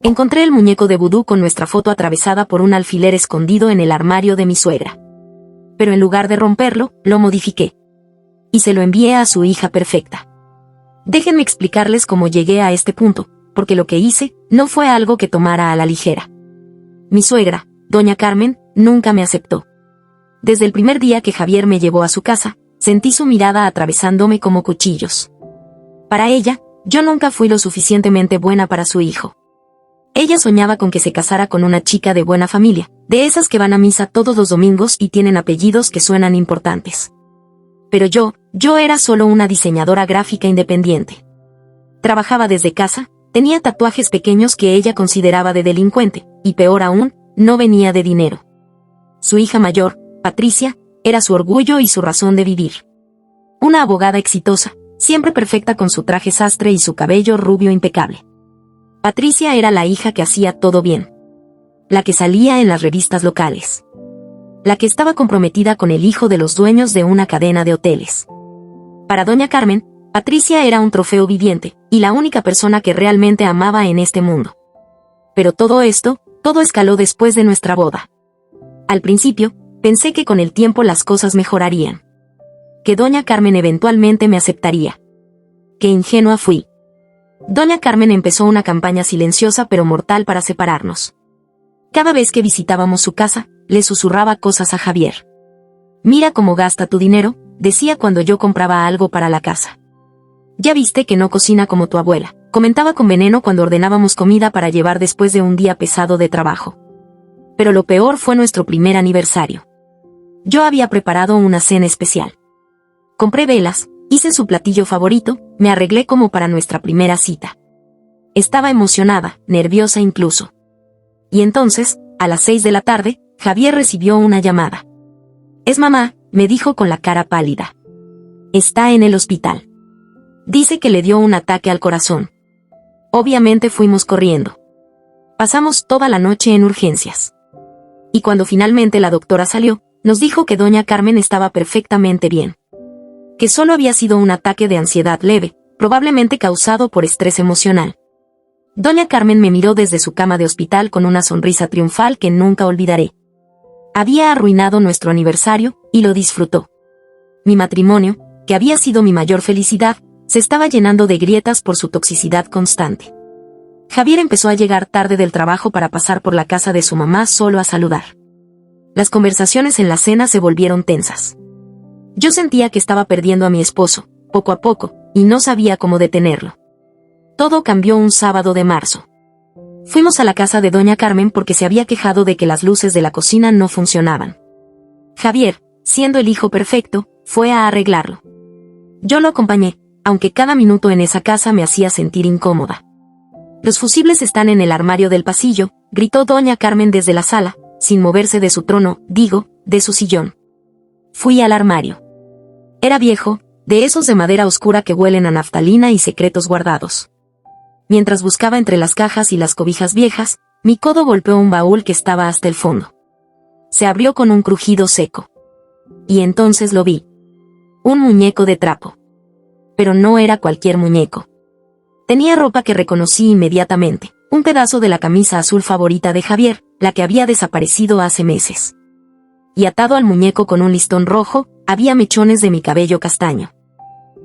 Encontré el muñeco de vudú con nuestra foto atravesada por un alfiler escondido en el armario de mi suegra. Pero en lugar de romperlo, lo modifiqué. Y se lo envié a su hija perfecta. Déjenme explicarles cómo llegué a este punto, porque lo que hice no fue algo que tomara a la ligera. Mi suegra, doña Carmen, nunca me aceptó. Desde el primer día que Javier me llevó a su casa, sentí su mirada atravesándome como cuchillos. Para ella, yo nunca fui lo suficientemente buena para su hijo. Ella soñaba con que se casara con una chica de buena familia, de esas que van a misa todos los domingos y tienen apellidos que suenan importantes. Pero yo era solo una diseñadora gráfica independiente. Trabajaba desde casa, tenía tatuajes pequeños que ella consideraba de delincuente, y peor aún, no venía de dinero. Su hija mayor, Patricia, era su orgullo y su razón de vivir. Una abogada exitosa, siempre perfecta con su traje sastre y su cabello rubio impecable. Patricia era la hija que hacía todo bien. La que salía en las revistas locales. La que estaba comprometida con el hijo de los dueños de una cadena de hoteles. Para doña Carmen, Patricia era un trofeo viviente, y la única persona que realmente amaba en este mundo. Pero todo escaló después de nuestra boda. Al principio, pensé que con el tiempo las cosas mejorarían. Que doña Carmen eventualmente me aceptaría. Qué ingenua fui. Doña Carmen empezó una campaña silenciosa pero mortal para separarnos. Cada vez que visitábamos su casa, le susurraba cosas a Javier. Mira cómo gasta tu dinero, decía cuando yo compraba algo para la casa. Ya viste que no cocina como tu abuela, comentaba con veneno cuando ordenábamos comida para llevar después de un día pesado de trabajo. Pero lo peor fue nuestro primer aniversario. Yo había preparado una cena especial. Compré velas, hice su platillo favorito, me arreglé como para nuestra primera cita. Estaba emocionada, nerviosa incluso. Y entonces, a las 6 de la tarde, Javier recibió una llamada. Es mamá, me dijo con la cara pálida. Está en el hospital. Dice que le dio un ataque al corazón. Obviamente fuimos corriendo. Pasamos toda la noche en urgencias. Y cuando finalmente la doctora salió, nos dijo que doña Carmen estaba perfectamente bien. Que solo había sido un ataque de ansiedad leve, probablemente causado por estrés emocional. Doña Carmen me miró desde su cama de hospital con una sonrisa triunfal que nunca olvidaré. Había arruinado nuestro aniversario, y lo disfrutó. Mi matrimonio, que había sido mi mayor felicidad, se estaba llenando de grietas por su toxicidad constante. Javier empezó a llegar tarde del trabajo para pasar por la casa de su mamá solo a saludar. Las conversaciones en la cena se volvieron tensas. Yo sentía que estaba perdiendo a mi esposo, poco a poco, y no sabía cómo detenerlo. Todo cambió un sábado de marzo. Fuimos a la casa de doña Carmen porque se había quejado de que las luces de la cocina no funcionaban. Javier, siendo el hijo perfecto, fue a arreglarlo. Yo lo acompañé, aunque cada minuto en esa casa me hacía sentir incómoda. Los fusibles están en el armario del pasillo, gritó doña Carmen desde la sala, sin moverse de su trono, de su sillón. Fui al armario. Era viejo, de esos de madera oscura que huelen a naftalina y secretos guardados. Mientras buscaba entre las cajas y las cobijas viejas, mi codo golpeó un baúl que estaba hasta el fondo. Se abrió con un crujido seco. Y entonces lo vi. Un muñeco de trapo. Pero no era cualquier muñeco. Tenía ropa que reconocí inmediatamente, un pedazo de la camisa azul favorita de Javier, la que había desaparecido hace meses. Y atado al muñeco con un listón rojo, había mechones de mi cabello castaño.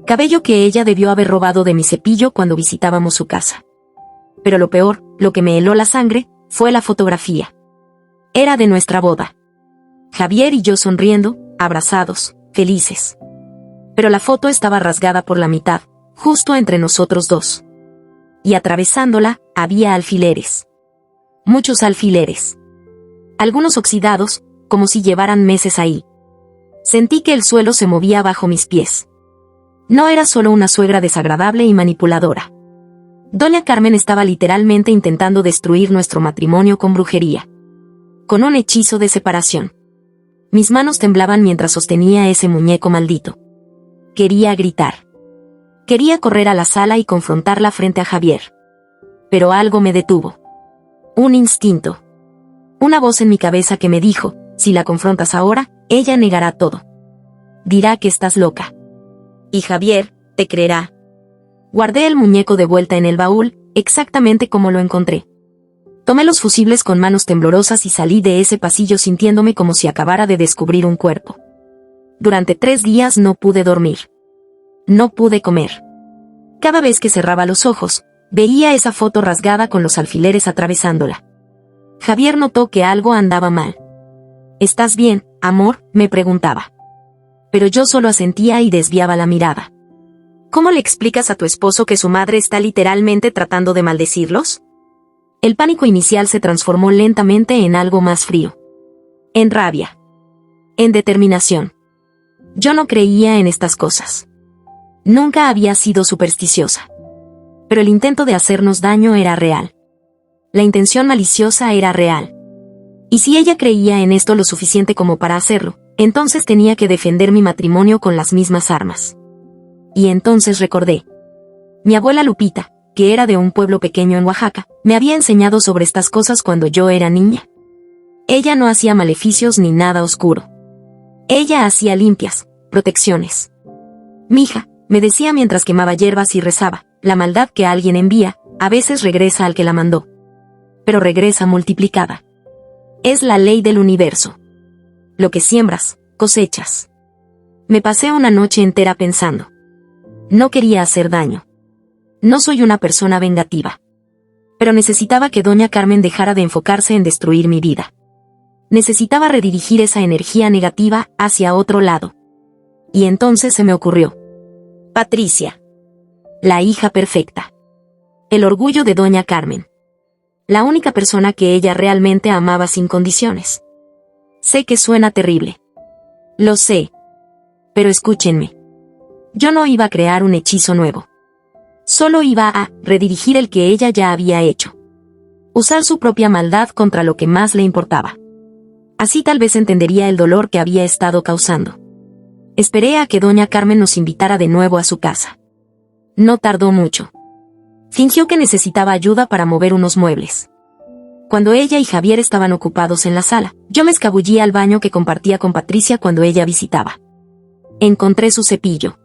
Cabello que ella debió haber robado de mi cepillo cuando visitábamos su casa. Pero lo peor, lo que me heló la sangre, fue la fotografía. Era de nuestra boda. Javier y yo sonriendo, abrazados, felices. Pero la foto estaba rasgada por la mitad, justo entre nosotros dos. Y atravesándola, había alfileres. Muchos alfileres. Algunos oxidados, como si llevaran meses ahí. Sentí que el suelo se movía bajo mis pies. No era solo una suegra desagradable y manipuladora. Doña Carmen estaba literalmente intentando destruir nuestro matrimonio con brujería. Con un hechizo de separación. Mis manos temblaban mientras sostenía ese muñeco maldito. Quería gritar. Quería correr a la sala y confrontarla frente a Javier. Pero algo me detuvo. Un instinto. Una voz en mi cabeza que me dijo, si la confrontas ahora, ella negará todo. Dirá que estás loca. Y Javier, te creerá. Guardé el muñeco de vuelta en el baúl, exactamente como lo encontré. Tomé los fusibles con manos temblorosas y salí de ese pasillo sintiéndome como si acabara de descubrir un cuerpo. Durante 3 días no pude dormir. No pude comer. Cada vez que cerraba los ojos, veía esa foto rasgada con los alfileres atravesándola. Javier notó que algo andaba mal. ¿Estás bien, amor?, me preguntaba. Pero yo solo asentía y desviaba la mirada. ¿Cómo le explicas a tu esposo que su madre está literalmente tratando de maldecirlos? El pánico inicial se transformó lentamente en algo más frío. En rabia. En determinación. Yo no creía en estas cosas. Nunca había sido supersticiosa. Pero el intento de hacernos daño era real. La intención maliciosa era real. Y si ella creía en esto lo suficiente como para hacerlo, entonces tenía que defender mi matrimonio con las mismas armas. Y entonces recordé. Mi abuela Lupita, que era de un pueblo pequeño en Oaxaca, me había enseñado sobre estas cosas cuando yo era niña. Ella no hacía maleficios ni nada oscuro. Ella hacía limpias, protecciones. Mija, me decía mientras quemaba hierbas y rezaba, la maldad que alguien envía, a veces regresa al que la mandó. Pero regresa multiplicada. Es la ley del universo. Lo que siembras, cosechas. Me pasé una noche entera pensando. No quería hacer daño. No soy una persona vengativa. Pero necesitaba que doña Carmen dejara de enfocarse en destruir mi vida. Necesitaba redirigir esa energía negativa hacia otro lado. Y entonces se me ocurrió. Patricia. La hija perfecta. El orgullo de doña Carmen. La única persona que ella realmente amaba sin condiciones. Sé que suena terrible. Lo sé. Pero escúchenme. Yo no iba a crear un hechizo nuevo. Solo iba a redirigir el que ella ya había hecho. Usar su propia maldad contra lo que más le importaba. Así tal vez entendería el dolor que había estado causando. Esperé a que doña Carmen nos invitara de nuevo a su casa. No tardó mucho. Fingió que necesitaba ayuda para mover unos muebles. Cuando ella y Javier estaban ocupados en la sala, yo me escabullí al baño que compartía con Patricia cuando ella visitaba. Encontré su cepillo.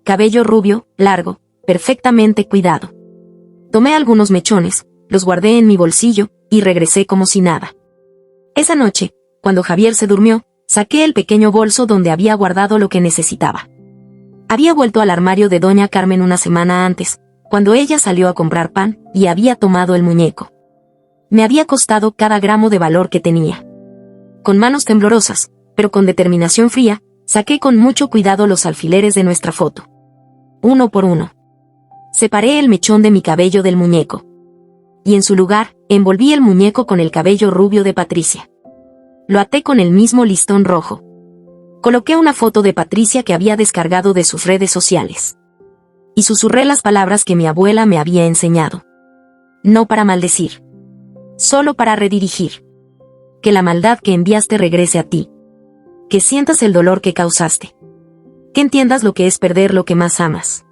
Cabello rubio, largo, perfectamente cuidado. Tomé algunos mechones, los guardé en mi bolsillo, y regresé como si nada. Esa noche, cuando Javier se durmió, saqué el pequeño bolso donde había guardado lo que necesitaba. Había vuelto al armario de doña Carmen una semana antes, cuando ella salió a comprar pan, y había tomado el muñeco. Me había costado cada gramo de valor que tenía. Con manos temblorosas, pero con determinación fría, saqué con mucho cuidado los alfileres de nuestra foto. Uno por uno. Separé el mechón de mi cabello del muñeco. Y en su lugar, envolví el muñeco con el cabello rubio de Patricia. Lo até con el mismo listón rojo. Coloqué una foto de Patricia que había descargado de sus redes sociales. Y susurré las palabras que mi abuela me había enseñado. No para maldecir. Solo para redirigir. Que la maldad que enviaste regrese a ti. Que sientas el dolor que causaste. Que entiendas lo que es perder lo que más amas.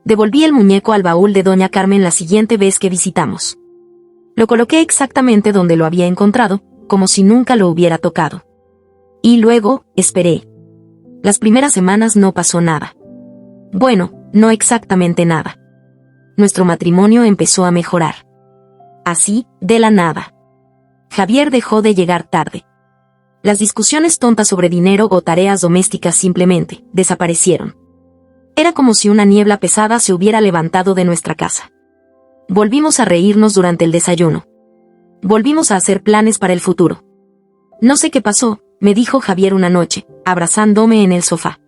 Devolví el muñeco al baúl de doña Carmen la siguiente vez que visitamos. Lo coloqué exactamente donde lo había encontrado, como si nunca lo hubiera tocado. Y luego, esperé. Las primeras semanas no pasó nada. Bueno, no exactamente nada. Nuestro matrimonio empezó a mejorar. Así, de la nada. Javier dejó de llegar tarde. Las discusiones tontas sobre dinero o tareas domésticas simplemente desaparecieron. Era como si una niebla pesada se hubiera levantado de nuestra casa. Volvimos a reírnos durante el desayuno. Volvimos a hacer planes para el futuro. No sé qué pasó, me dijo Javier una noche, abrazándome en el sofá.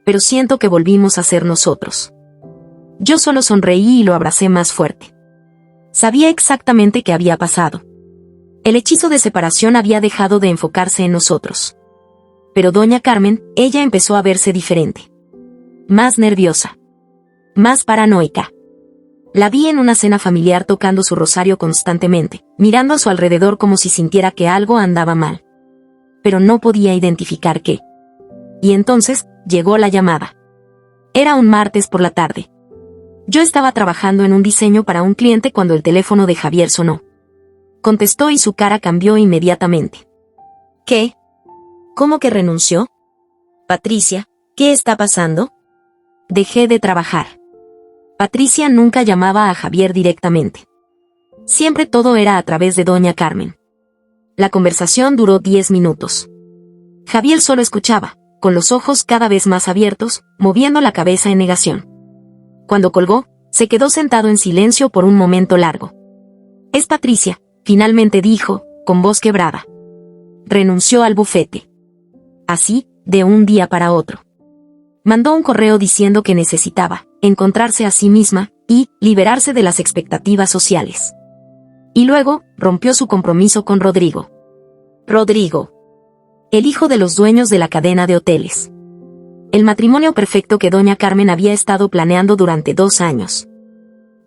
Pero siento que volvimos a ser nosotros. Yo solo sonreí y lo abracé más fuerte. Sabía exactamente qué había pasado. El hechizo de separación había dejado de enfocarse en nosotros. Pero doña Carmen, ella empezó a verse diferente. Más nerviosa. Más paranoica. La vi en una cena familiar tocando su rosario constantemente, mirando a su alrededor como si sintiera que algo andaba mal. Pero no podía identificar qué. Y entonces, llegó la llamada. Era un martes por la tarde. Yo estaba trabajando en un diseño para un cliente cuando el teléfono de Javier sonó. Contestó y su cara cambió inmediatamente. ¿Qué? ¿Cómo que renunció? Patricia, ¿qué está pasando? Dejé de trabajar. Patricia nunca llamaba a Javier directamente. Siempre todo era a través de doña Carmen. La conversación duró 10 minutos. Javier solo escuchaba, con los ojos cada vez más abiertos, moviendo la cabeza en negación. Cuando colgó, se quedó sentado en silencio por un momento largo. «Es Patricia», finalmente dijo, con voz quebrada. Renunció al bufete. Así, de un día para otro. Mandó un correo diciendo que necesitaba encontrarse a sí misma y liberarse de las expectativas sociales. Y luego, rompió su compromiso con Rodrigo. Rodrigo. El hijo de los dueños de la cadena de hoteles. El matrimonio perfecto que doña Carmen había estado planeando durante 2 años.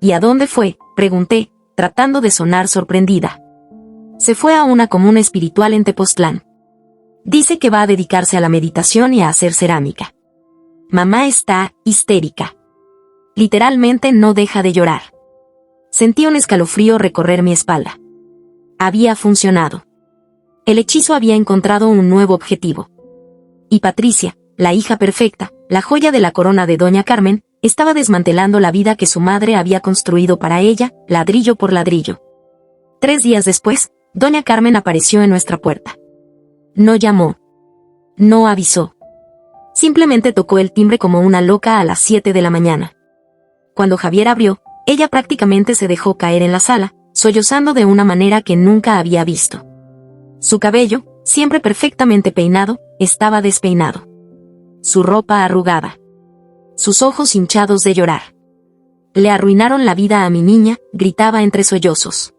¿Y a dónde fue?, pregunté, tratando de sonar sorprendida. Se fue a una comuna espiritual en Tepoztlán. Dice que va a dedicarse a la meditación y a hacer cerámica. Mamá está histérica. Literalmente no deja de llorar. Sentí un escalofrío recorrer mi espalda. Había funcionado. El hechizo había encontrado un nuevo objetivo. Y Patricia, la hija perfecta, la joya de la corona de doña Carmen, estaba desmantelando la vida que su madre había construido para ella, ladrillo por ladrillo. 3 días después, doña Carmen apareció en nuestra puerta. No llamó. No avisó. Simplemente tocó el timbre como una loca a las 7 de la mañana. Cuando Javier abrió, ella prácticamente se dejó caer en la sala, sollozando de una manera que nunca había visto. Su cabello, siempre perfectamente peinado, estaba despeinado. Su ropa arrugada. Sus ojos hinchados de llorar. Le arruinaron la vida a mi niña, gritaba entre sollozos.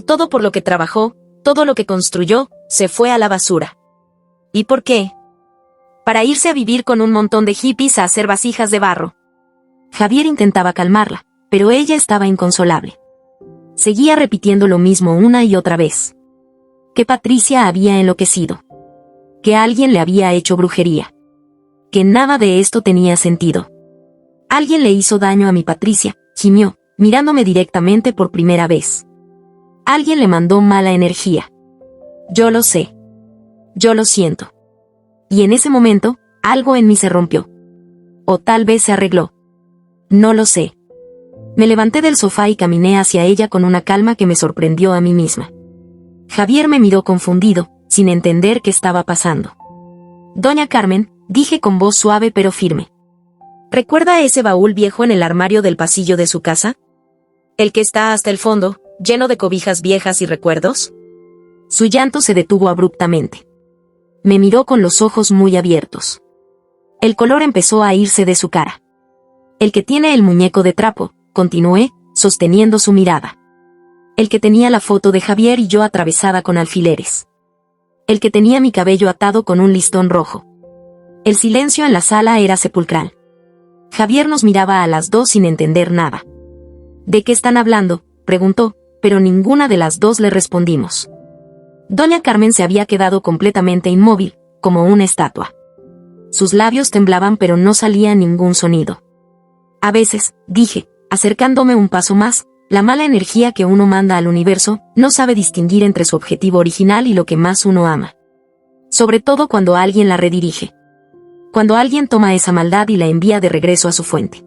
Todo por lo que trabajó, todo lo que construyó, se fue a la basura. ¿Y por qué? Para irse a vivir con un montón de hippies a hacer vasijas de barro. Javier intentaba calmarla, pero ella estaba inconsolable. Seguía repitiendo lo mismo una y otra vez. Que Patricia había enloquecido. Que alguien le había hecho brujería. Que nada de esto tenía sentido. Alguien le hizo daño a mi Patricia, gimió, mirándome directamente por primera vez. Alguien le mandó mala energía. Yo lo sé. Yo lo siento. Y en ese momento, algo en mí se rompió. O tal vez se arregló. No lo sé. Me levanté del sofá y caminé hacia ella con una calma que me sorprendió a mí misma. Javier me miró confundido, sin entender qué estaba pasando. Doña Carmen, dije con voz suave pero firme. ¿Recuerda ese baúl viejo en el armario del pasillo de su casa? ¿El que está hasta el fondo, lleno de cobijas viejas y recuerdos? Su llanto se detuvo abruptamente. Me miró con los ojos muy abiertos. El color empezó a irse de su cara. El que tiene el muñeco de trapo, continué, sosteniendo su mirada. El que tenía la foto de Javier y yo atravesada con alfileres. El que tenía mi cabello atado con un listón rojo. El silencio en la sala era sepulcral. Javier nos miraba a las dos sin entender nada. ¿De qué están hablando?, preguntó, pero ninguna de las dos le respondimos. Doña Carmen se había quedado completamente inmóvil, como una estatua. Sus labios temblaban pero no salía ningún sonido. A veces, dije, acercándome un paso más, la mala energía que uno manda al universo no sabe distinguir entre su objetivo original y lo que más uno ama. Sobre todo cuando alguien la redirige. Cuando alguien toma esa maldad y la envía de regreso a su fuente.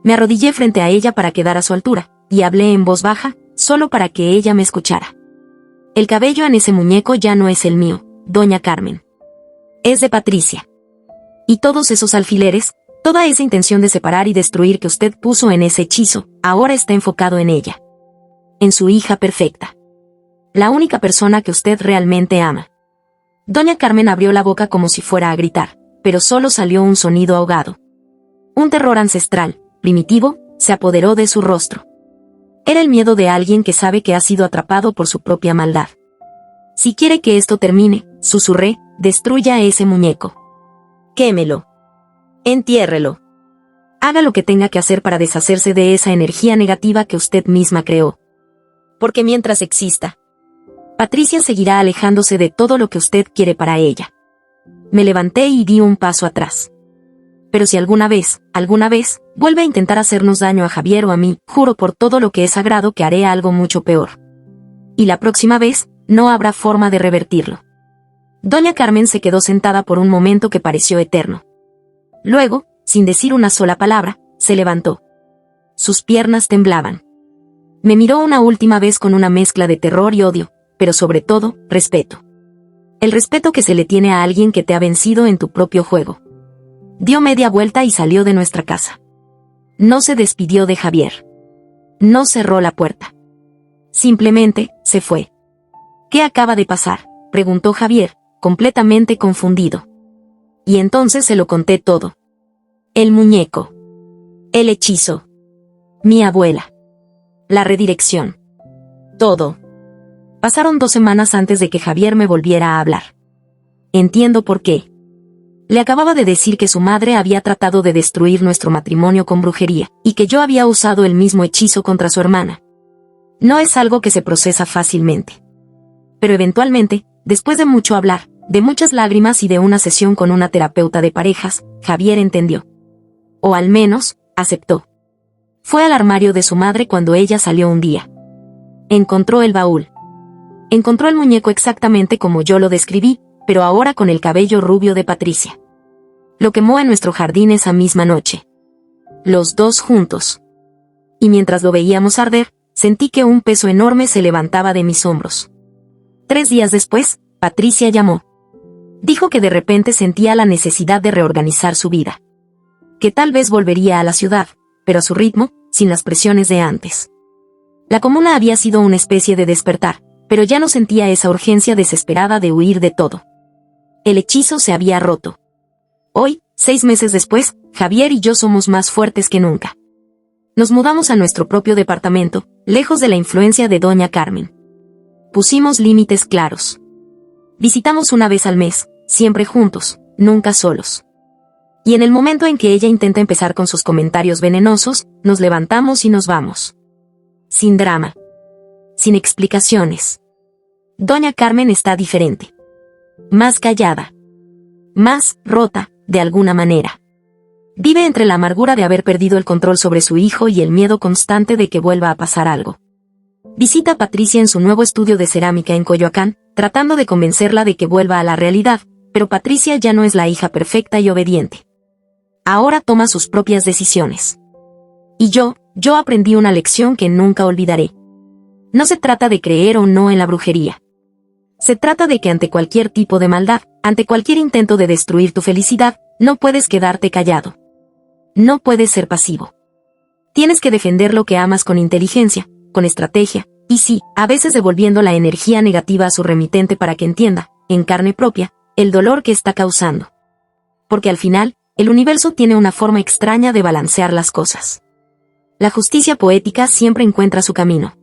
Me arrodillé frente a ella para quedar a su altura, y hablé en voz baja, solo para que ella me escuchara. El cabello en ese muñeco ya no es el mío, doña Carmen. Es de Patricia. Y todos esos alfileres, toda esa intención de separar y destruir que usted puso en ese hechizo, ahora está enfocado en ella. En su hija perfecta. La única persona que usted realmente ama. Doña Carmen abrió la boca como si fuera a gritar, pero solo salió un sonido ahogado. Un terror ancestral, primitivo, se apoderó de su rostro. Era el miedo de alguien que sabe que ha sido atrapado por su propia maldad. Si quiere que esto termine, susurré, destruya ese muñeco. Quémelo. Entiérrelo. Haga lo que tenga que hacer para deshacerse de esa energía negativa que usted misma creó. Porque mientras exista, Patricia seguirá alejándose de todo lo que usted quiere para ella. Me levanté y di un paso atrás. Pero si alguna vez, vuelve a intentar hacernos daño a Javier o a mí, juro por todo lo que es sagrado que haré algo mucho peor. Y la próxima vez, no habrá forma de revertirlo. Doña Carmen se quedó sentada por un momento que pareció eterno. Luego, sin decir una sola palabra, se levantó. Sus piernas temblaban. Me miró una última vez con una mezcla de terror y odio, pero sobre todo, respeto. El respeto que se le tiene a alguien que te ha vencido en tu propio juego. Dio media vuelta y salió de nuestra casa. No se despidió de Javier. No cerró la puerta. Simplemente, se fue. ¿Qué acaba de pasar?, preguntó Javier, completamente confundido. Y entonces se lo conté todo. El muñeco. El hechizo. Mi abuela. La redirección. Todo. Pasaron 2 semanas antes de que Javier me volviera a hablar. Entiendo por qué. Le acababa de decir que su madre había tratado de destruir nuestro matrimonio con brujería, y que yo había usado el mismo hechizo contra su hermana. No es algo que se procesa fácilmente. Pero eventualmente, después de mucho hablar, de muchas lágrimas y de una sesión con una terapeuta de parejas, Javier entendió. O al menos, aceptó. Fue al armario de su madre cuando ella salió un día. Encontró el baúl. Encontró el muñeco exactamente como yo lo describí, pero ahora con el cabello rubio de Patricia. Lo quemó en nuestro jardín esa misma noche. Los dos juntos. Y mientras lo veíamos arder, sentí que un peso enorme se levantaba de mis hombros. 3 días después, Patricia llamó. Dijo que de repente sentía la necesidad de reorganizar su vida. Que tal vez volvería a la ciudad, pero a su ritmo, sin las presiones de antes. La comuna había sido una especie de despertar, pero ya no sentía esa urgencia desesperada de huir de todo. El hechizo se había roto. Hoy, 6 meses después, Javier y yo somos más fuertes que nunca. Nos mudamos a nuestro propio departamento, lejos de la influencia de Doña Carmen. Pusimos límites claros. Visitamos una vez al mes, siempre juntos, nunca solos. Y en el momento en que ella intenta empezar con sus comentarios venenosos, nos levantamos y nos vamos. Sin drama. Sin explicaciones. Doña Carmen está diferente. Más callada. Más rota, de alguna manera. Vive entre la amargura de haber perdido el control sobre su hijo y el miedo constante de que vuelva a pasar algo. Visita a Patricia en su nuevo estudio de cerámica en Coyoacán, tratando de convencerla de que vuelva a la realidad, pero Patricia ya no es la hija perfecta y obediente. Ahora toma sus propias decisiones. Y yo aprendí una lección que nunca olvidaré. No se trata de creer o no en la brujería. Se trata de que ante cualquier tipo de maldad, ante cualquier intento de destruir tu felicidad, no puedes quedarte callado. No puedes ser pasivo. Tienes que defender lo que amas con inteligencia, con estrategia, y sí, a veces devolviendo la energía negativa a su remitente para que entienda, en carne propia, el dolor que está causando. Porque al final, el universo tiene una forma extraña de balancear las cosas. La justicia poética siempre encuentra su camino.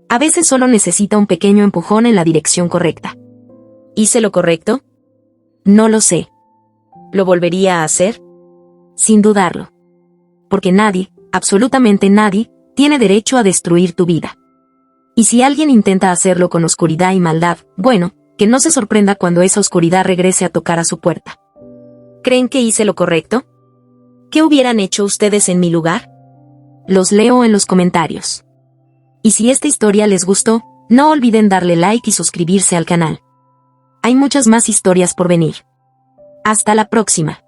A veces solo necesita un pequeño empujón en la dirección correcta. ¿Hice lo correcto? No lo sé. ¿Lo volvería a hacer? Sin dudarlo. Porque nadie, absolutamente nadie, tiene derecho a destruir tu vida. Y si alguien intenta hacerlo con oscuridad y maldad, bueno, que no se sorprenda cuando esa oscuridad regrese a tocar a su puerta. ¿Creen que hice lo correcto? ¿Qué hubieran hecho ustedes en mi lugar? Los leo en los comentarios. Y si esta historia les gustó, no olviden darle like y suscribirse al canal. Hay muchas más historias por venir. Hasta la próxima.